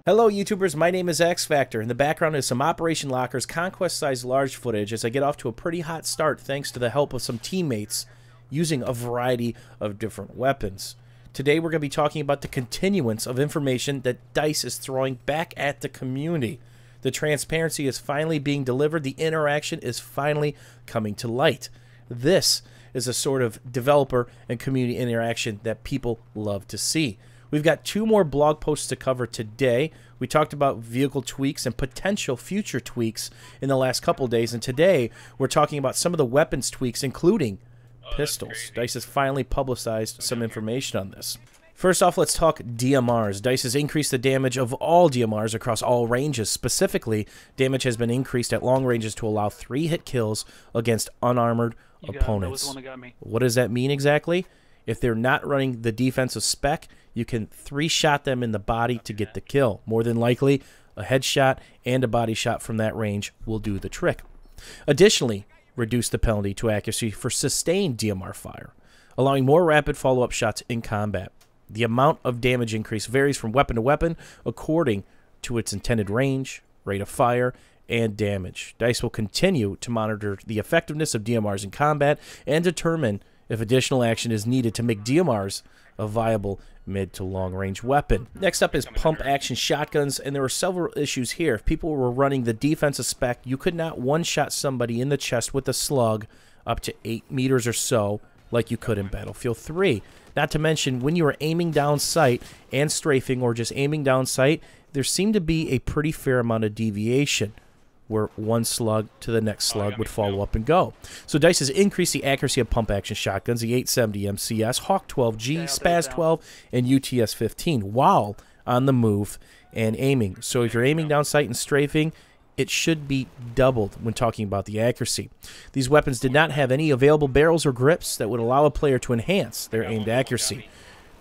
Hello YouTubers, my name is X Factor. In the background is some Operation Locker's conquest-sized large footage as I get off to a pretty hot start thanks to the help of some teammates using a variety of different weapons. Today we're going to be talking about the continuance of information that DICE is throwing back at the community. The transparency is finally being delivered, the interaction is finally coming to light. This is a sort of developer and community interaction that people love to see. We've got two more blog posts to cover today. We talked about vehicle tweaks and potential future tweaks in the last couple days, and today we're talking about some of the weapons tweaks, including pistols. DICE has finally publicized some information on this. First off, let's talk DMRs. DICE has increased the damage of all DMRs across all ranges. Specifically, damage has been increased at long ranges to allow 3 hit kills against unarmored opponents. What does that mean exactly? If they're not running the defensive spec, you can 3-shot them in the body to get the kill. More than likely, a headshot and a body shot from that range will do the trick. Additionally, reduce the penalty to accuracy for sustained DMR fire, allowing more rapid follow-up shots in combat. The amount of damage increase varies from weapon to weapon according to its intended range, rate of fire, and damage. DICE will continue to monitor the effectiveness of DMRs in combat and determine if additional action is needed to make DMRs a viable mid to long range weapon. Next up is pump action shotguns, and there were several issues here. If people were running the defensive spec, you could not one-shot somebody in the chest with a slug up to 8 meters or so like you could in Battlefield 3. Not to mention, when you were aiming down sight and strafing or just aiming down sight, there seemed to be a pretty fair amount of deviation where one slug to the next slug would follow up and go. So DICE has increased the accuracy of pump action shotguns, the 870 MCS, Hawk 12G, Spaz 12, and UTS 15, while on the move and aiming. So if you're aiming down sight and strafing, it should be doubled when talking about the accuracy. These weapons did not have any available barrels or grips that would allow a player to enhance their aimed accuracy.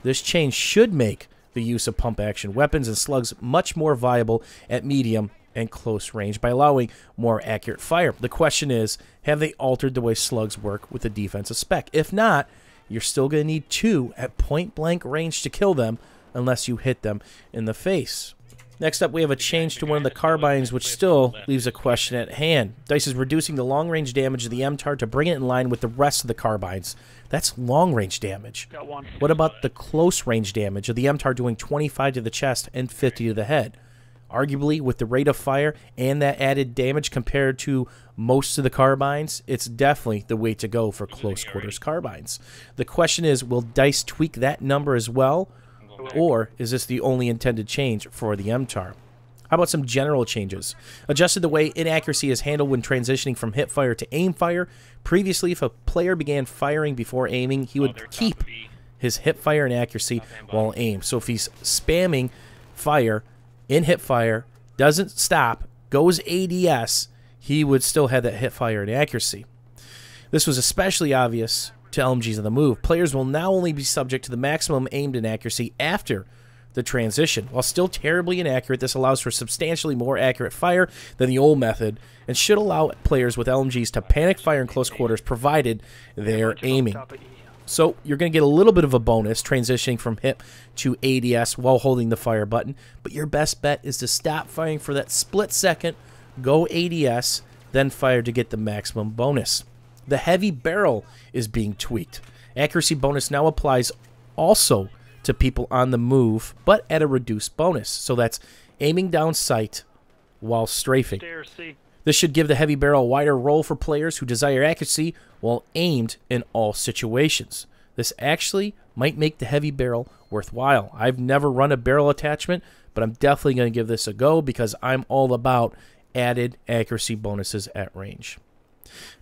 This change should make the use of pump action weapons and slugs much more viable at medium and close range by allowing more accurate fire. The question is, have they altered the way slugs work with the defensive spec? If not, you're still going to need 2 at point-blank range to kill them unless you hit them in the face. Next up, we have a change to one of the carbines, which still leaves a question at hand. DICE is reducing the long-range damage of the MTAR to bring it in line with the rest of the carbines. That's long-range damage. What about the close-range damage of the MTAR doing 25 to the chest and 50 to the head? Arguably, with the rate of fire and that added damage compared to most of the carbines, it's definitely the way to go for close-quarters carbines. The question is, will DICE tweak that number as well, or is this the only intended change for the MTAR? How about some general changes? Adjusted the way inaccuracy is handled when transitioning from hip fire to aim fire. Previously, if a player began firing before aiming, he would keep his hip fire and accuracy while aim. So if he's spamming fire in hip fire, doesn't stop, goes ADS, he would still have that hip fire and accuracy. This was especially obvious to LMGs on the move. Players will now only be subject to the maximum aimed inaccuracy after the transition. While still terribly inaccurate, this allows for substantially more accurate fire than the old method and should allow players with LMGs to panic fire in close quarters provided they're aiming. So you're going to get a little bit of a bonus transitioning from hip to ADS while holding the fire button, but your best bet is to stop firing for that split second, go ADS, then fire to get the maximum bonus. The heavy barrel is being tweaked. Accuracy bonus now applies also to people on the move, but at a reduced bonus. So that's aiming down sight while strafing. This should give the heavy barrel a wider role for players who desire accuracy while aimed in all situations. This actually might make the heavy barrel worthwhile. I've never run a barrel attachment, but I'm definitely going to give this a go because I'm all about added accuracy bonuses at range.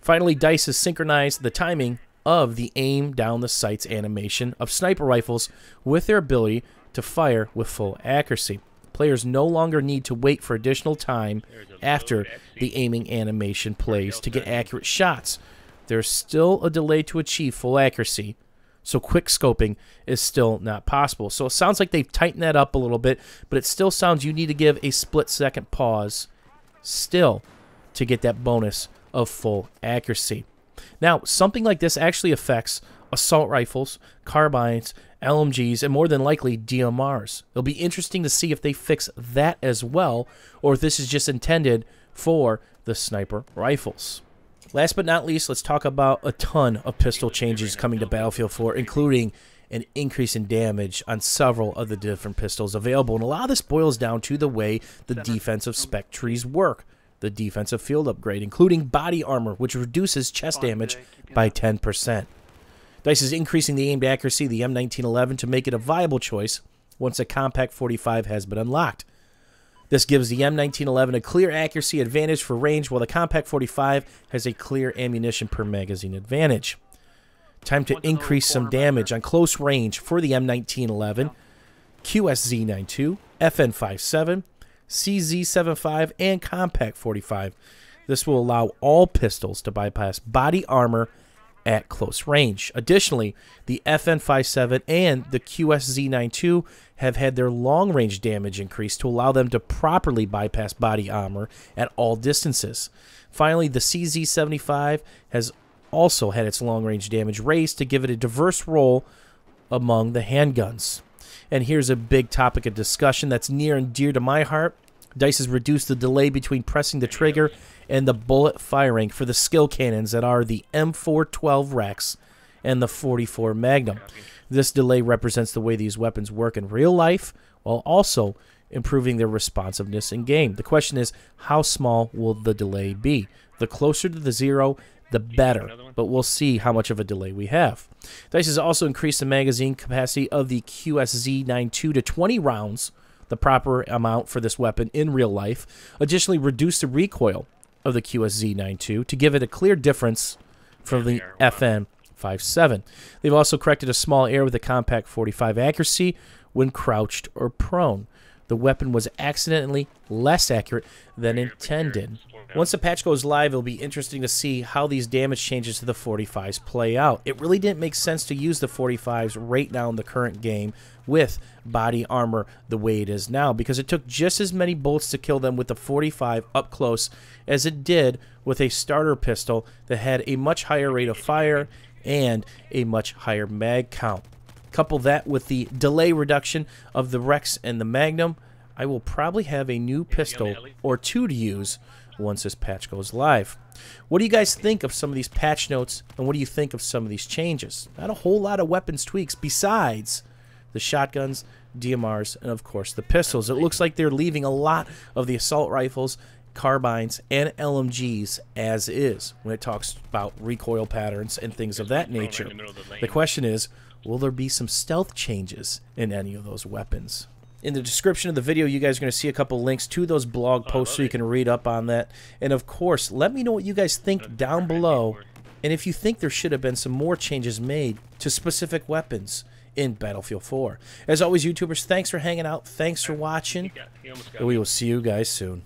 Finally, DICE has synchronized the timing of the aim down the sights animation of sniper rifles with their ability to fire with full accuracy. Players no longer need to wait for additional time after the aiming animation plays to get accurate shots. There's still a delay to achieve full accuracy, so quick scoping is still not possible. So it sounds like they've tightened that up a little bit, but it still sounds you need to give a split-second pause still to get that bonus of full accuracy. Now, something like this actually affects assault rifles, carbines, LMGs, and more than likely DMRs. It'll be interesting to see if they fix that as well, or if this is just intended for the sniper rifles. Last but not least, let's talk about a ton of pistol changes coming to Battlefield 4, including an increase in damage on several of the different pistols available. And a lot of this boils down to the way the defensive spec trees work. The defensive field upgrade, including body armor, which reduces chest damage by 10%. DICE is increasing the aimed accuracy of the M1911 to make it a viable choice once a compact 45 has been unlocked. This gives the M1911 a clear accuracy advantage for range, while the compact 45 has a clear ammunition per magazine advantage. Time to increase some damage on close range for the M1911, QSZ92, FN57, CZ75, and compact 45. This will allow all pistols to bypass body armor at close range. Additionally, the FN57 and the QSZ92 have had their long-range damage increased to allow them to properly bypass body armor at all distances. Finally, the CZ75 has also had its long-range damage raised to give it a diverse role among the handguns. And here's a big topic of discussion that's near and dear to my heart. DICE has reduced the delay between pressing the trigger and the bullet firing for the skill cannons that are the M412 Rex and the 44 Magnum. This delay represents the way these weapons work in real life, while also improving their responsiveness in game. The question is, how small will the delay be? The closer to the zero, the better, but we'll see how much of a delay we have. DICE has also increased the magazine capacity of the QSZ92 to 20 rounds, the proper amount for this weapon in real life. Additionally, reduced the recoil of the QSZ92 to give it a clear difference from the FN57. They've also corrected a small error with the compact 45 accuracy when crouched or prone. The weapon was accidentally less accurate than intended. Once the patch goes live, it'll be interesting to see how these damage changes to the 45s play out. It really didn't make sense to use the 45s right now in the current game with body armor the way it is now, because it took just as many bullets to kill them with the 45 up close as it did with a starter pistol that had a much higher rate of fire and a much higher mag count. Couple that with the delay reduction of the Rex and the Magnum, I will probably have a new pistol or two to use once this patch goes live. What do you guys think of some of these patch notes, and what do you think of some of these changes? Not a whole lot of weapons tweaks besides the shotguns, DMRs, and of course the pistols. It looks like they're leaving a lot of the assault rifles, carbines, and LMGs as is when it talks about recoil patterns and things of that nature. The question is, will there be some stealth changes in any of those weapons? In the description of the video, you guys are going to see a couple links to those blog posts so you can read up on that. And of course, let me know what you guys think down below, and if you think there should have been some more changes made to specific weapons in Battlefield 4. As always, YouTubers, thanks for hanging out, thanks for watching, and we will see you guys soon.